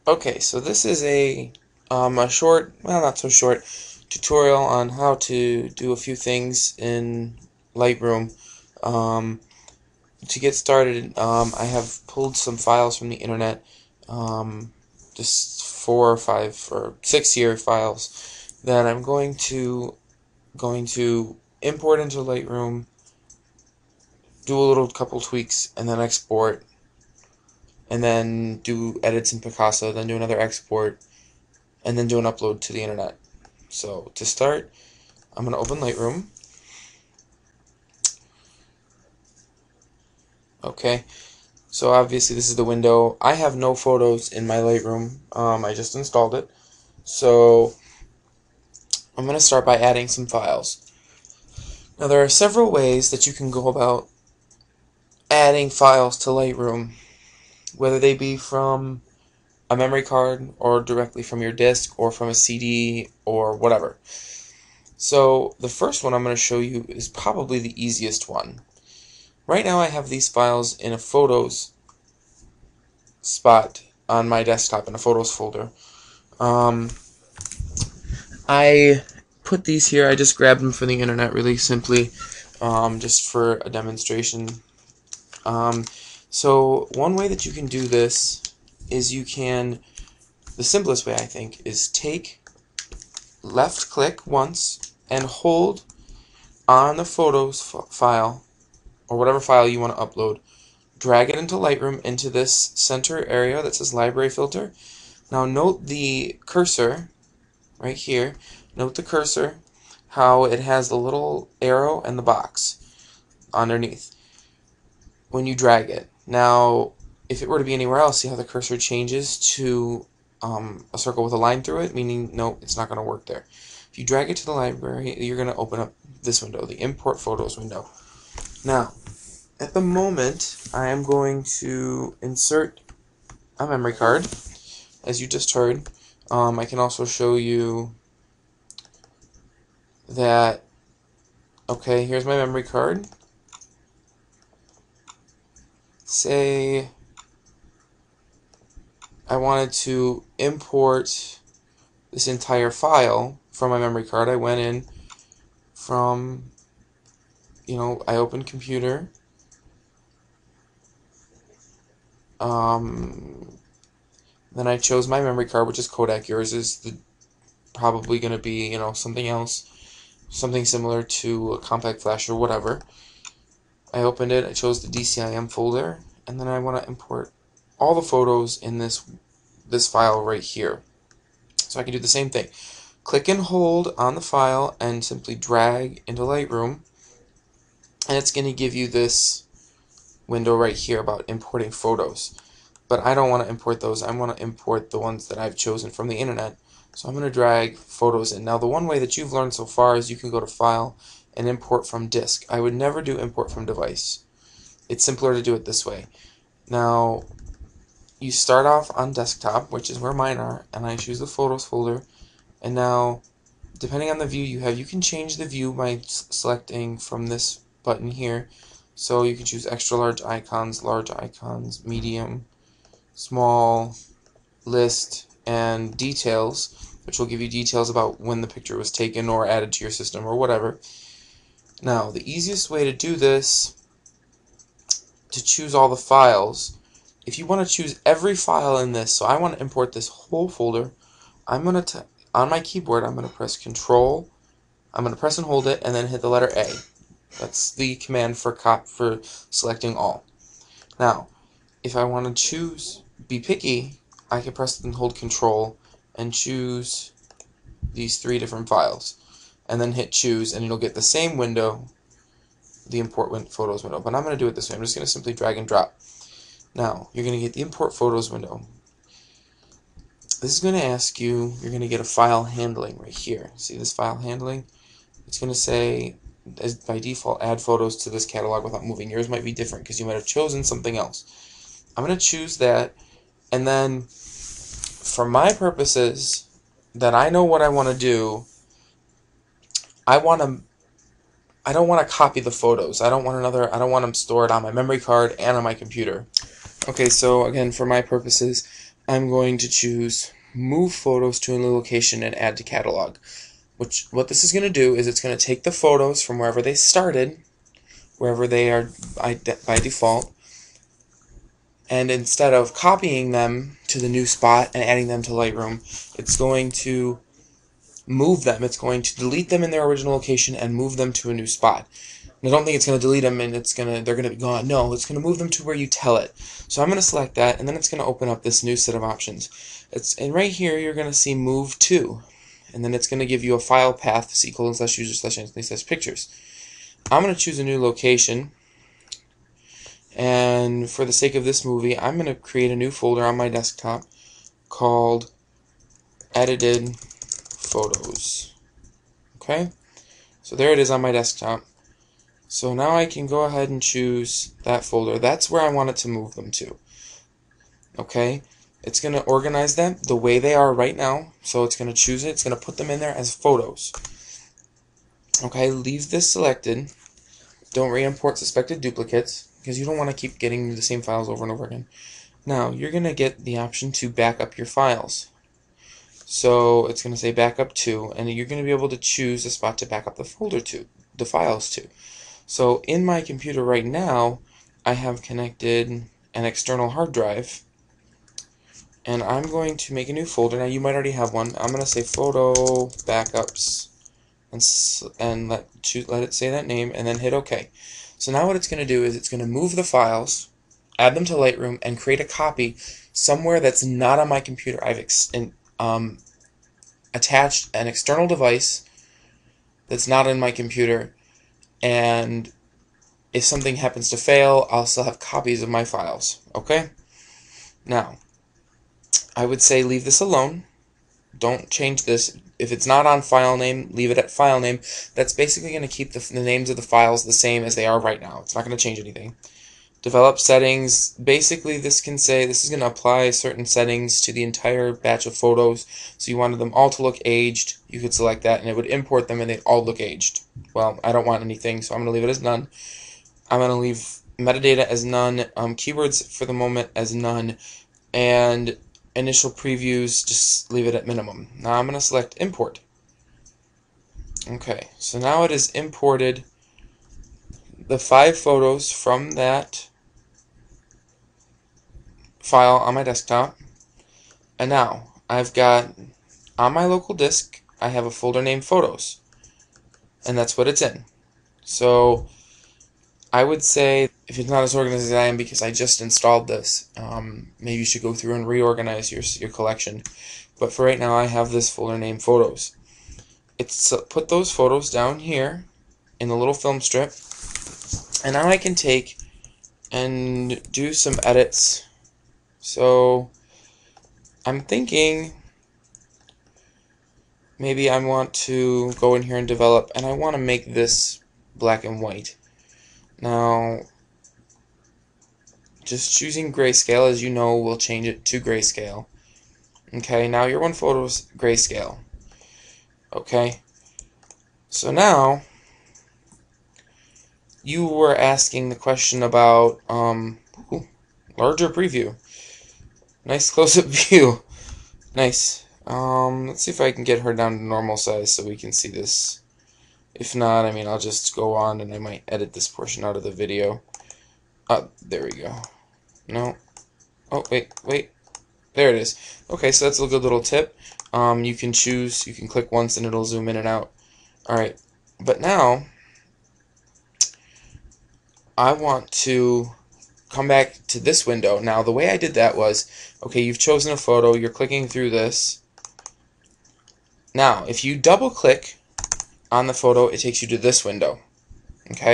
Okay, so this is a short, well, not so short, tutorial on how to do a few things in Lightroom. Um, to get started, I have pulled some files from the internet, um, just 4 or 5 or 6 year files that I'm going to import into Lightroom, do a little couple tweaks, and then export, and then do edits in Picasa, then do another export, and then do an upload to the internet. So to start, I'm going to open Lightroom. Okay, so obviously this is the window. I have no photos in my Lightroom. I just installed it. So I'm going to start by adding some files. Now there are several ways that you can go about adding files to Lightroom, whether they be from a memory card or directly from your disk or from a CD or whatever. So the first one I'm going to show you is probably the easiest one. Right now I have these files in a Photos spot on my desktop in a Photos folder. Um, I put these here, I just grabbed them from the internet really simply, just for a demonstration. Um, so one way that you can do this is the simplest way I think, is left click once and hold on the Photos file, or whatever file you want to upload. Drag it into Lightroom into this center area that says Library Filter. Now note the cursor right here. Note the cursor, how it has the little arrow and the box underneath when you drag it. Now, if it were to be anywhere else, see how the cursor changes to a circle with a line through it, meaning no, it's not going to work there. If you drag it to the library, you're going to open up this window, the Import Photos window. Now, at the moment, I am going to insert a memory card, as you just heard. I can also show you that, okay, here's my memory card. Say I wanted to import this entire file from my memory card. I went in from, I opened computer. Then I chose my memory card, which is Kodak. Yours is probably going to be, something else, something similar to a compact flash or whatever. I opened it, I chose the DCIM folder, and then I want to import all the photos in this file right here. So I can do the same thing. Click and hold on the file and simply drag into Lightroom, and it's going to give you this window right here about importing photos. But I don't want to import those. I want to import the ones that I've chosen from the internet. So I'm going to drag photos in. Now the one way that you've learned so far is you can go to File and Import from Disk. I would never do Import from Device. It's simpler to do it this way. Now you start off on desktop, which is where mine are, and I choose the Photos folder. And now, depending on the view you have, you can change the view by selecting from this button here. So you can choose extra large icons, medium, small, list, and details, which will give you details about when the picture was taken or added to your system or whatever. Now, the easiest way to do this, to choose all the files, if you want to choose every file in this, so I want to import this whole folder, I'm going to, on my keyboard, I'm going to press Control, I'm going to press and hold it, and then hit the letter A. That's the command for selecting all. Now, if I want to be picky, I can press and hold Control and choose these 3 different files, and then hit choose, and it'll get the same window, the import photos window. But I'm going to do it this way. I'm just going to simply drag and drop. Now, you're going to get the import photos window. This is going to ask you, you're going to get a file handling right here. See this file handling? It's going to say, as by default, add photos to this catalog without moving. Yours might be different because you might have chosen something else. I'm going to choose that, and then for my purposes, that I know what I want to do, I don't want to copy the photos. I don't want them stored on my memory card and on my computer. Okay, so again, for my purposes, I'm going to choose Move Photos to a New Location and Add to Catalog. What this is going to do is it's going to take the photos from wherever they started, wherever they are by default, and instead of copying them to the new spot and adding them to Lightroom, it's going to move them. It's going to delete them in their original location and move them to a new spot. And I don't think it's going to delete them and they're going to be gone. No, it's going to move them to where you tell it. So I'm going to select that, and then it's going to open up this new set of options. And right here you're going to see Move To, and then it's going to give you a file path, c:/user/Anthony/pictures. I'm going to choose a new location, and for the sake of this movie, I'm going to create a new folder on my desktop called Edited Photos. Okay, so there it is on my desktop. So now I can go ahead and choose that folder. That's where I want it to move them to. Okay, it's going to organize them the way they are right now. So it's going to choose it. It's going to put them in there as photos. Okay, leave this selected. Don't re-import suspected duplicates, because you don't want to keep getting the same files over and over again. Now, you're going to get the option to back up your files. So it's going to say backup to, and you're going to be able to choose a spot to back up the folder to, the files to. So in my computer right now, I have connected an external hard drive, and I'm going to make a new folder. Now you might already have one. I'm going to say photo backups, and let it say that name, and then hit OK. So now what it's going to do is it's going to move the files, add them to Lightroom, and create a copy somewhere that's not on my computer. I've attached an external device that's not in my computer, and if something happens to fail, I'll still have copies of my files. Okay? Now, I would say leave this alone. Don't change this. If it's not on file name, leave it at file name. That's basically going to keep the names of the files the same as they are right now. It's not going to change anything. Develop settings. Basically, this can say this is going to apply certain settings to the entire batch of photos. So you wanted them all to look aged. You could select that, and it would import them, and they'd all look aged. Well, I don't want anything, so I'm going to leave it as none. I'm going to leave metadata as none. Keywords for the moment as none. And initial previews, just leave it at minimum. Now I'm going to select import. Okay, so now it has imported the 5 photos from that file on my desktop. And now I've got, on my local disk, I have a folder named Photos. And that's what it's in. So I would say, if it's not as organized as I am because I just installed this, maybe you should go through and reorganize your collection. But for right now, I have this folder named Photos. It's put those photos down here in the little film strip, and now I can take and do some edits. So I'm thinking maybe I want to go in here and develop, and I want to make this black and white. Now, just choosing grayscale, as you know, will change it to grayscale. Okay, now your one photo is grayscale. Okay, so now you were asking the question about larger preview. Nice close-up view. Nice. Let's see if I can get her down to normal size so we can see this. If not, I mean, I'll just go on and I might edit this portion out of the video. There we go. No. Oh, wait. There it is. Okay, so that's a good little tip. You can choose, you can click once and it'll zoom in and out. Alright, but now I want to come back to this window. Now, the way I did that was, okay, you've chosen a photo, you're clicking through this. Now, if you double click on the photo, it takes you to this window. Okay?